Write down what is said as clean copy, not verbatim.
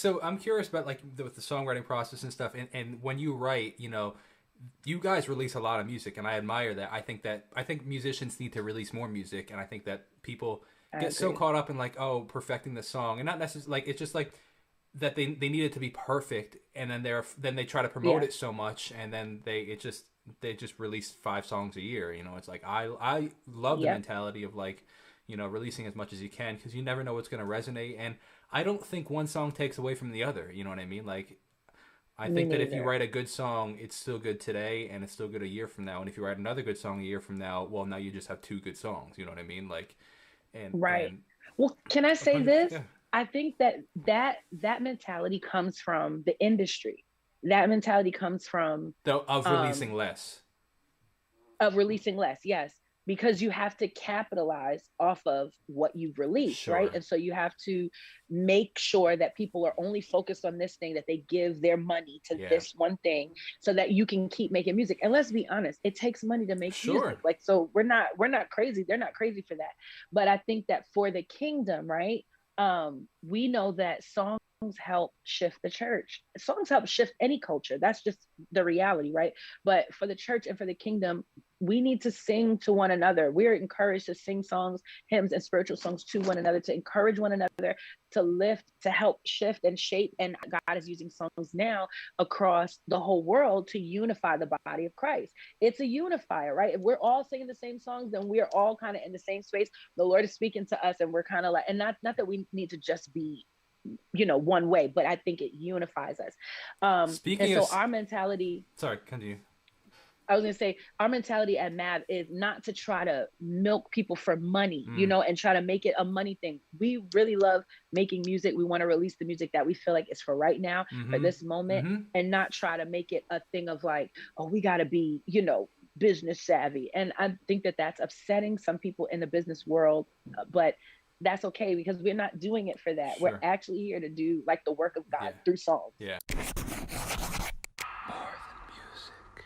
So I'm curious about like with the songwriting process and stuff, and when you write, you know, you guys release a lot of music, and I admire that. I think musicians need to release more music, and I think that people I get so agree. caught up in like, oh, perfecting the song, and not necessarily like it's just like that they need it to be perfect, and then they try to promote Yeah. it so much, and then they just release 5 songs a year. You know, it's like I love the Yep. mentality of like, you know, releasing as much as you can because you never know what's going to resonate, and I don't think one song takes away from the other. You know what I mean? Like I Me think that if you neither. write a good song, it's still good today and it's still good a year from now. And if you write another good song a year from now, well, now you just have 2 good songs. You know what I mean? Like, Right. and Well, can I say 100, this? yeah, I think that that mentality comes from the industry. That mentality comes from though of um, releasing less. of releasing less, yes, because you have to capitalize off of what you've released, right? Sure. And so you have to make sure that people are only focused on this thing, that they give their money to Yeah. this one thing so that you can keep making music. And let's be honest, it takes money to make music. Sure. Like, so we're not crazy. They're not crazy for that. But I think that for the kingdom, right? We know that songs help shift the church. Songs help shift any culture. That's just the reality, right? But for the church and for the kingdom, we need to sing to one another. We're encouraged to sing songs, hymns, and spiritual songs to one another, to encourage one another, to lift, to help shift and shape. And God is using songs now across the whole world to unify the body of Christ. It's a unifier, right? If we're all singing the same songs, then we're all kind of in the same space. The Lord is speaking to us, and we're kind of like, and not that we need to just be one way, but I think it unifies us. And Speaking of, so our mentality, sorry, continue. I was going to say, our mentality at MAV is not to try to milk people for money, Mm, and try to make it a money thing. We really love making music. We want to release the music that we feel like is for right now, for mm-hmm. this moment, Mm-hmm. and not try to make it a thing of like, oh, we got to be, business savvy. And I think that that's upsetting some people in the business world, but that's okay because we're not doing it for that. We're Sure. actually here to do like the work of God Yeah. through songs. Yeah.